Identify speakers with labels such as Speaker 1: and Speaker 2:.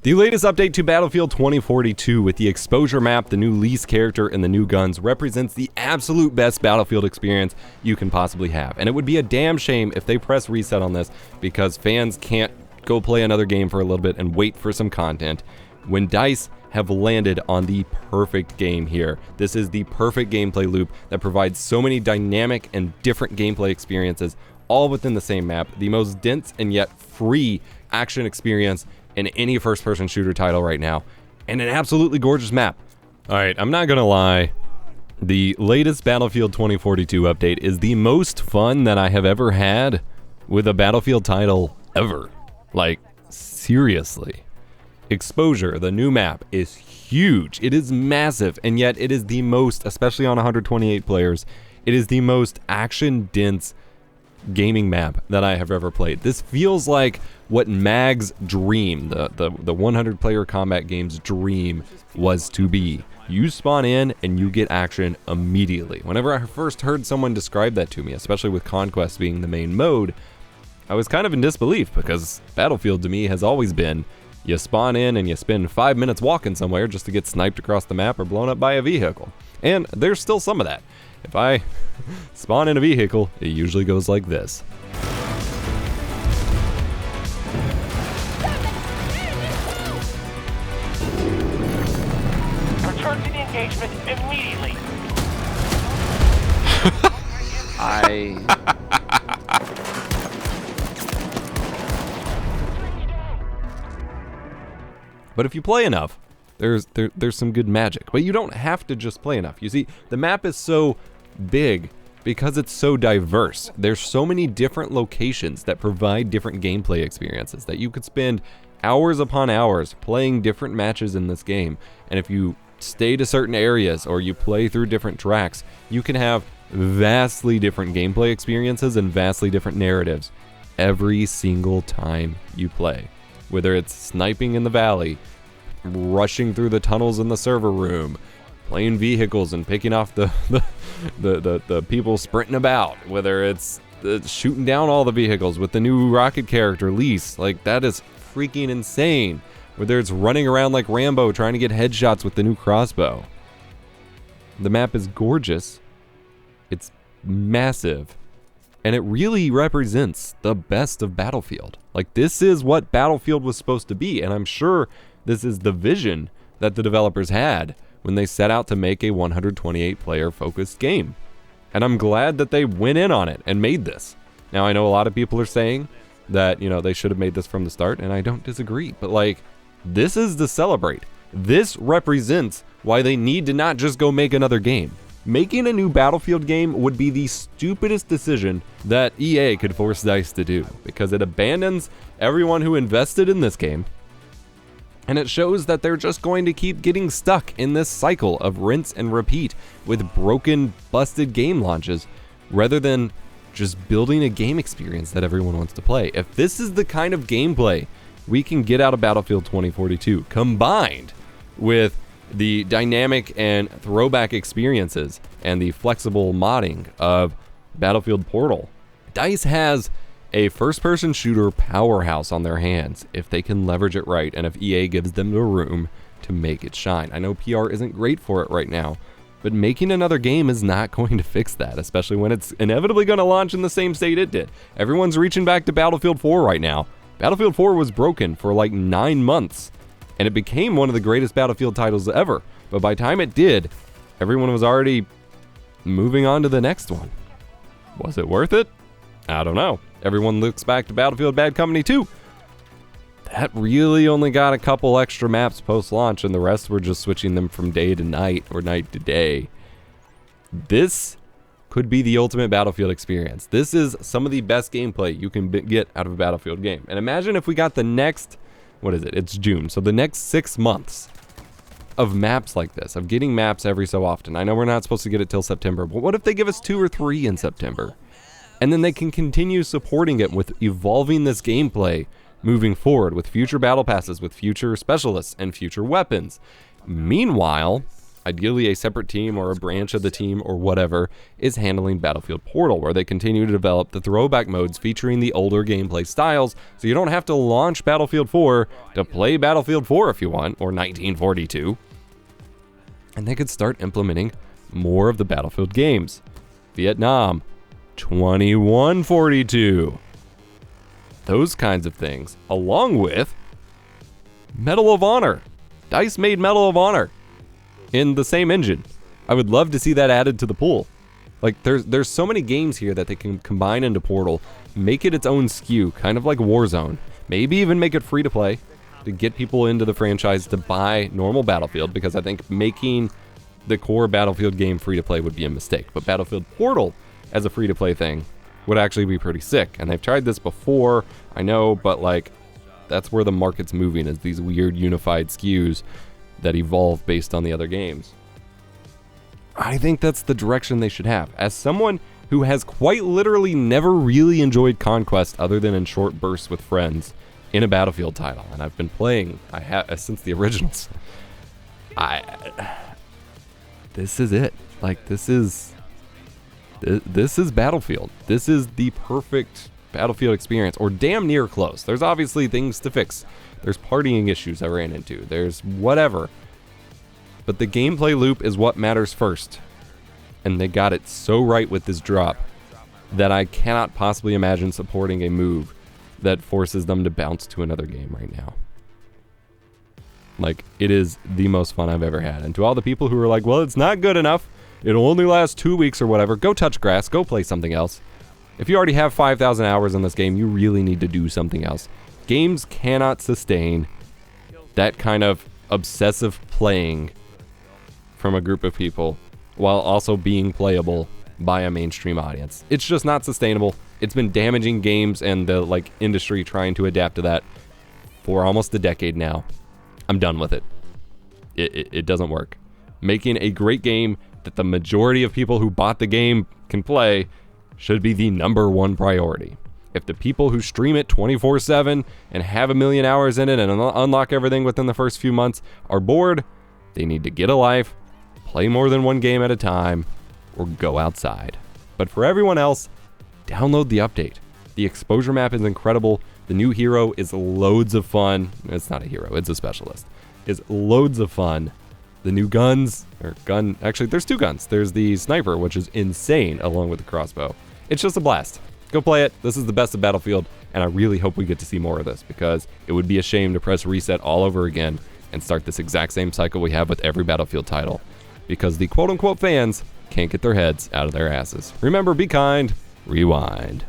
Speaker 1: The latest update to Battlefield 2042 with the exposure map, the new Lease character, and the new guns represents the absolute best Battlefield experience you can possibly have. And it would be a damn shame if they press reset on this because fans can't go play another game for a little bit and wait for some content when DICE have landed on the perfect game here. This is the perfect gameplay loop that provides so many dynamic and different gameplay experiences all within the same map. The most dense and yet free action experience in any first-person shooter title right now, and an absolutely gorgeous map. Alright, I'm not gonna lie, the latest Battlefield 2042 update is the most fun that I have ever had with a Battlefield title ever. Like, seriously. Exposure, the new map, is huge. It is massive, and yet it is the most, especially on 128 players, it is the most action-dense gaming map that I have ever played. This feels like what MAG's dream, the 100 player combat game's dream, was to be. You spawn in and you get action immediately. Whenever I first heard someone describe that to me, especially with Conquest being the main mode, I was kind of in disbelief because Battlefield to me has always been you spawn in and you spend 5 minutes walking somewhere just to get sniped across the map or blown up by a vehicle. And there's still some of that. If I spawn in a vehicle, it usually goes like this.
Speaker 2: Return to the engagement immediately.
Speaker 1: But if you play enough, there's some good magic. But you don't have to just play enough. You see, the map is so big because it's so diverse. There's so many different locations that provide different gameplay experiences that you could spend hours upon hours playing different matches in this game. And if you stay to certain areas or you play through different tracks, you can have vastly different gameplay experiences and vastly different narratives every single time you play. Whether it's sniping in the valley, rushing through the tunnels in the server room, playing vehicles and picking off the people sprinting about, whether it's shooting down all the vehicles with the new rocket character, Lease, like that is freaking insane. Whether it's running around like Rambo trying to get headshots with the new crossbow. The map is gorgeous, it's massive, and it really represents the best of Battlefield. Like, this is what Battlefield was supposed to be, and I'm sure this is the vision that the developers had when they set out to make a 128 player focused game. And I'm glad that they went in on it and made this. Now, I know a lot of people are saying that, you know, they should have made this from the start, and I don't disagree, but like, this is to celebrate. This represents why they need to not just go make another game. Making a new Battlefield game would be the stupidest decision that EA could force DICE to do, because it abandons everyone who invested in this game, and it shows that they're just going to keep getting stuck in this cycle of rinse and repeat with broken, busted game launches, rather than just building a game experience that everyone wants to play. If this is the kind of gameplay we can get out of Battlefield 2042, combined with the dynamic and throwback experiences and the flexible modding of Battlefield Portal, DICE has a first-person shooter powerhouse on their hands if they can leverage it right and if EA gives them the room to make it shine. I know PR isn't great for it right now, but making another game is not going to fix that, especially when it's inevitably going to launch in the same state it did. Everyone's reaching back to Battlefield 4 right now. Battlefield 4 was broken for like 9 months, and it became one of the greatest Battlefield titles ever. But by the time it did, everyone was already moving on to the next one. Was it worth it? I don't know. Everyone looks back to Battlefield Bad Company 2. That really only got a couple extra maps post-launch, and the rest were just switching them from day to night or night to day. This could be the ultimate Battlefield experience. This is some of the best gameplay you can get out of a Battlefield game. And imagine if we got the next, what is it? It's June. So the next 6 months of maps like this, of getting maps every so often. I know we're not supposed to get it till September, but what if they give us 2 or 3 in September? And then they can continue supporting it with evolving this gameplay moving forward with future battle passes, with future specialists and future weapons. Meanwhile, ideally a separate team or a branch of the team or whatever, is handling Battlefield Portal, where they continue to develop the throwback modes featuring the older gameplay styles, so you don't have to launch Battlefield 4 to play Battlefield 4 if you want, or 1942. And they could start implementing more of the Battlefield games. Vietnam, 2142. Those kinds of things, along with Medal of Honor. DICE made Medal of Honor in the same engine. I would love to see that added to the pool. Like, there's so many games here that they can combine into Portal, make it its own SKU, kind of like Warzone. Maybe even make it free to play to get people into the franchise to buy normal Battlefield, because I think making the core Battlefield game free to play would be a mistake. But Battlefield Portal as a free to play thing would actually be pretty sick. And they've tried this before, I know, but like, that's where the market's moving, is these weird unified SKUs that evolve based on the other games. I think that's the direction they should have. As someone who has quite literally never really enjoyed Conquest other than in short bursts with friends in a Battlefield title, and I've been playing since the originals, this is it. Like, this is Battlefield. This is the perfect Battlefield experience, or damn near close. There's obviously things to fix. There's partying issues I ran into. There's whatever. But the gameplay loop is what matters first. And they got it so right with this drop that I cannot possibly imagine supporting a move that forces them to bounce to another game right now. Like, it is the most fun I've ever had. And to all the people who are like, well, it's not good enough, it'll only last 2 weeks or whatever, go touch grass, go play something else. If you already have 5,000 hours in this game, you really need to do something else. Games cannot sustain that kind of obsessive playing from a group of people while also being playable by a mainstream audience. It's just not sustainable. It's been damaging games and the industry trying to adapt to that for almost a decade now. I'm done with it. It doesn't work. Making a great game that the majority of people who bought the game can play should be the #1 priority. If the people who stream it 24/7 and have 1 million hours in it and unlock everything within the first few months are bored, they need to get a life, play more than one game at a time, or go outside. But for everyone else, download the update. The exposure map is incredible. The new hero is loads of fun. It's not a hero, it's a specialist. It's loads of fun. The new guns, actually there's 2 guns. There's the sniper, which is insane, along with the crossbow. It's just a blast. Go play it. This is the best of Battlefield, and I really hope we get to see more of this, because it would be a shame to press reset all over again and start this exact same cycle we have with every Battlefield title, because the quote-unquote fans can't get their heads out of their asses. Remember, be kind, rewind.